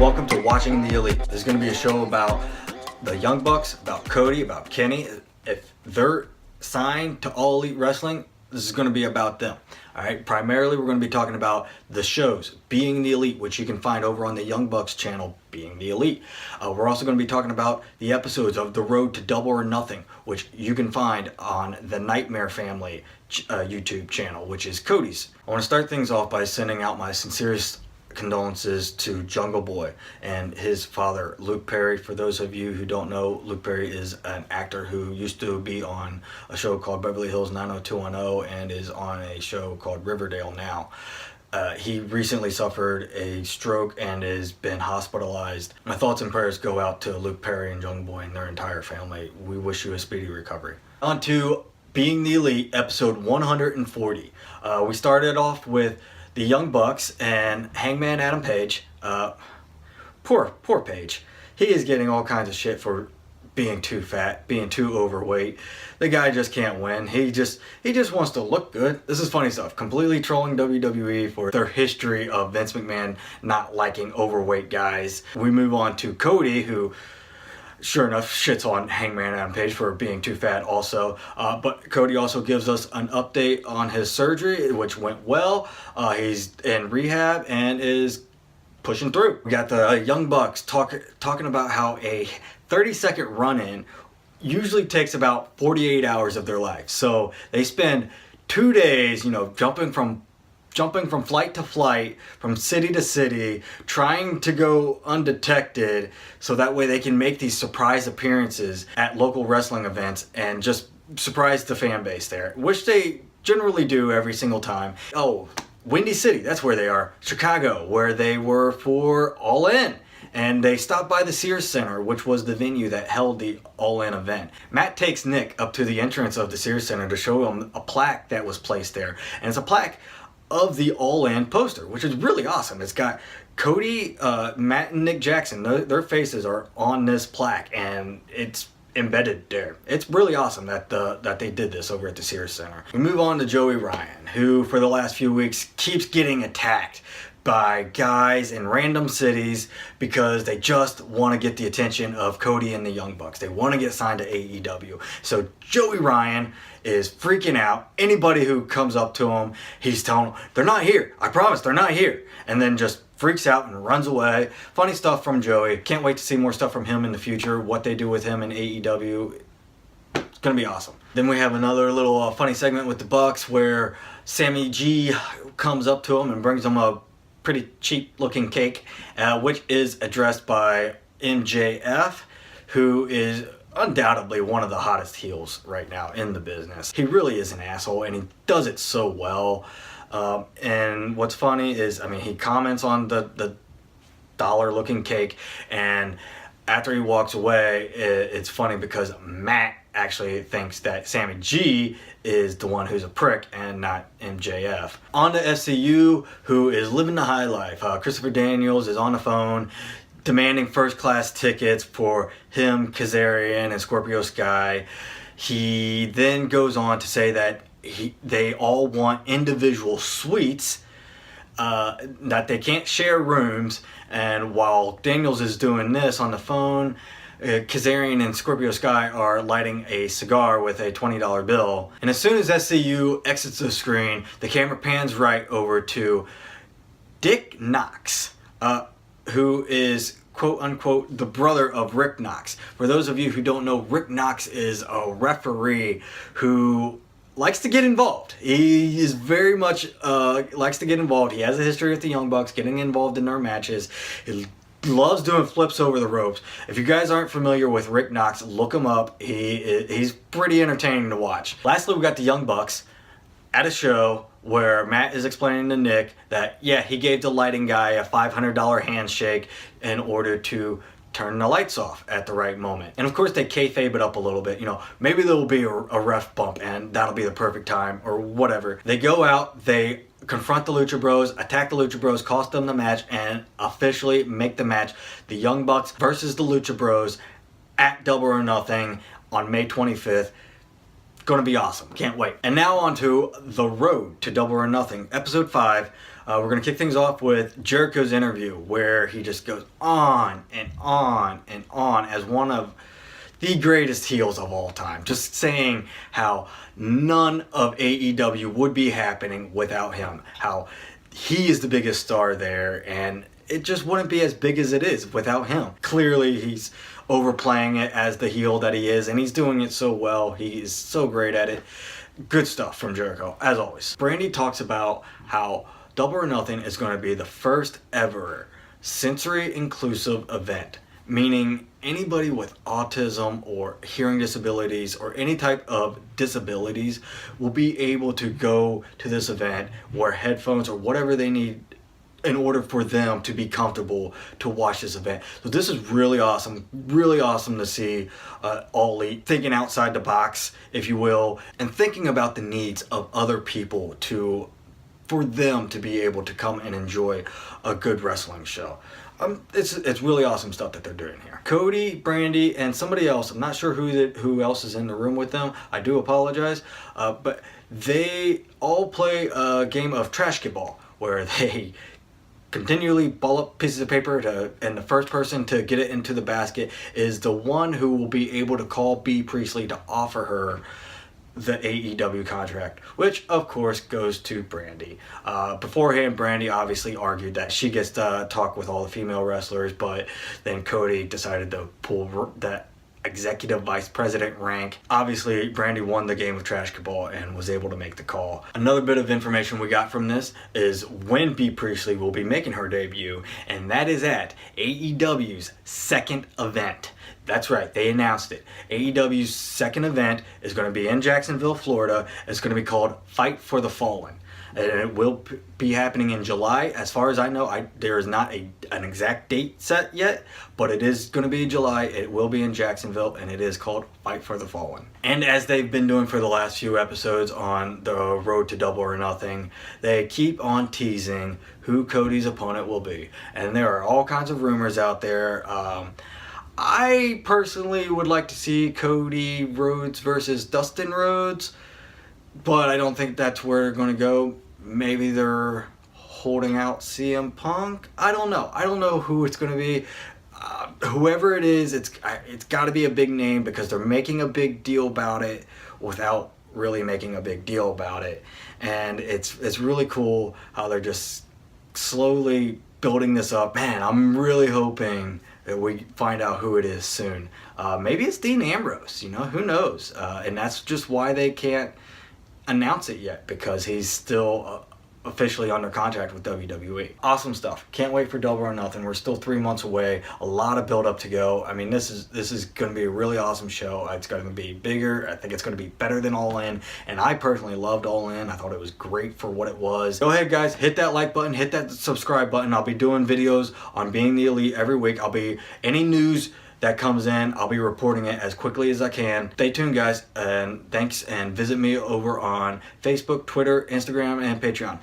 welcome to Watching the Elite. This is going to be a show about the Young Bucks, about Cody, about Kenny. If they're signed to All Elite Wrestling, this is going to be about them. All right. Primarily, we're going to be talking about the shows, Being the Elite, which you can find over on the Young Bucks channel, Being the Elite. We're also going to be talking about the episodes of The Road to Double or Nothing, which you can find on the Nightmare Family YouTube channel, which is Cody's. I want to start things off by sending out my sincerest condolences to Jungle Boy and his father, Luke Perry. For those of you who don't know, Luke Perry is an actor who used to be on a show called Beverly Hills 90210 and is on a show called Riverdale now. He recently suffered a stroke and has been hospitalized. My thoughts and prayers go out to Luke Perry and Jungle Boy and their entire family. We wish you a speedy recovery. On to Being the Elite, episode 140. We started off with the Young Bucks and Hangman Adam Page. Poor Page. He is getting all kinds of shit for being too fat, being too overweight. The guy just can't win. He just wants to look good. This is funny stuff. Completely trolling WWE for their history of Vince McMahon not liking overweight guys. We move on to Cody, who sure enough shits on Hangman Adam Page for being too fat also. But Cody also gives us an update on his surgery, which went well. He's in rehab and is pushing through. We got the Young Bucks talking about how a 30-second run-in usually takes about 48 hours of their life. So they spend 2 days, jumping from flight to flight, from city to city, trying to go undetected so that way they can make these surprise appearances at local wrestling events and just surprise the fan base there, which they generally do every single time. Oh, Windy City, that's where they are. Chicago, where they were for All In. And they stopped by the Sears Center, which was the venue that held the All In event. Matt takes Nick up to the entrance of the Sears Center to show him a plaque that was placed there. And it's a plaque of the All In poster, which is really awesome. It's got Cody, Matt, and Nick Jackson. Their faces are on this plaque, and it's embedded there. It's really awesome that they did this over at the Sears Center. We move on to Joey Ryan, who for the last few weeks keeps getting attacked by guys in random cities because they just want to get the attention of Cody and the Young Bucks. They want to get signed to AEW. So Joey Ryan is freaking out. Anybody who comes up to him, he's telling them, they're not here. I promise, they're not here. And then just freaks out and runs away. Funny stuff from Joey. Can't wait to see more stuff from him in the future. What they do with him in AEW. It's going to be awesome. Then we have another little funny segment with the Bucks where Sammy G comes up to him and brings him a pretty cheap looking cake, which is addressed by MJF, who is undoubtedly one of the hottest heels right now in the business. He really is an asshole and he does it so well. And what's funny is, he comments on the dollar looking cake, and after he walks away, it's funny because Matt actually thinks that Sammy G is the one who's a prick and not MJF. On to SCU, who is living the high life. Christopher Daniels is on the phone demanding first class tickets for him, Kazarian, and Scorpio Sky. He then goes on to say that they all want individual suites, that they can't share rooms. And while Daniels is doing this on the phone, Kazarian and Scorpio Sky are lighting a cigar with a $20 bill. And as soon as SCU exits the screen, the camera pans right over to Dick Knox, who is quote unquote the brother of Rick Knox. For those of you who don't know, Rick Knox is a referee who likes to get involved. He is very much likes to get involved. He has a history with the Young Bucks, getting involved in their matches. He loves doing flips over the ropes. If you guys aren't familiar with Rick Knox, look him up. He's pretty entertaining to watch. Lastly, we got the Young Bucks at a show where Matt is explaining to Nick that, yeah, he gave the lighting guy a $500 handshake in order to turn the lights off at the right moment. And of course they kayfabe it up a little bit. Maybe there will be a ref bump and that'll be the perfect time or whatever. They go out, they confront the Lucha Bros, attack the Lucha Bros, cost them the match, and officially make the match the Young Bucks versus the Lucha Bros at Double or Nothing on May 25th. Gonna be awesome. Can't wait. And now on to The Road to Double or Nothing, episode 5. We're gonna kick things off with Jericho's interview, where he just goes on and on and on as one of the greatest heels of all time. Just saying how none of AEW would be happening without him. How he is the biggest star there, and it just wouldn't be as big as it is without him. Clearly, he's overplaying it as the heel that he is, and he's doing it so well. He is so great at it. Good stuff from Jericho, as always. Brandy talks about how Double or Nothing is going to be the first ever sensory inclusive event, meaning anybody with autism or hearing disabilities or any type of disabilities will be able to go to this event, wear headphones or whatever they need in order for them to be comfortable to watch this event. So this is really awesome to see All Elite thinking outside the box, if you will, and thinking about the needs of other people for them to be able to come and enjoy a good wrestling show. It's really awesome stuff that they're doing here. Cody, Brandy, and somebody else, I'm not sure who else is in the room with them, I do apologize, but they all play a game of trash get ball, where they continually ball up pieces of paper and the first person to get it into the basket is the one who will be able to call Bea Priestley to offer her the AEW contract, which of course goes to Brandy. Beforehand, Brandy obviously argued that she gets to talk with all the female wrestlers, but then Cody decided to pull that executive vice president rank. Obviously, Brandy won the game of trash ball and was able to make the call. Another bit of information we got from this is when Bea Priestley will be making her debut, and that is at AEW's second event. That's right, they announced it. AEW's second event is going to be in Jacksonville, Florida. It's going to be called Fight for the Fallen. And it will be happening in July. As far as I know, there is not an exact date set yet, but it is going to be in July. It will be in Jacksonville, and it is called Fight for the Fallen. And as they've been doing for the last few episodes on the Road to Double or Nothing, they keep on teasing who Cody's opponent will be. And there are all kinds of rumors out there. I personally would like to see Cody Rhodes versus Dustin Rhodes, but I don't think that's where they're going to go. Maybe they're holding out CM Punk. I don't know. I don't know who it's going to be. Whoever it is, it's got to be a big name, because they're making a big deal about it without really making a big deal about it. And it's really cool how they're just slowly building this up. Man, I'm really hoping that we find out who it is soon. Maybe it's Dean Ambrose, who knows? And that's just why they can't announce it yet, because he's still officially under contract with WWE. Awesome stuff. Can't wait for Double or Nothing. We're still 3 months away. A lot of build up to go. I mean, this is going to be a really awesome show. It's going to be bigger. I think it's going to be better than All In, and I personally loved All In. I thought it was great for what it was. Go ahead, guys, hit that like button, hit that subscribe button. I'll be doing videos on Being the Elite every week. Any news that comes in, I'll be reporting it as quickly as I can. Stay tuned, guys, and thanks, and visit me over on Facebook, Twitter, Instagram, and Patreon.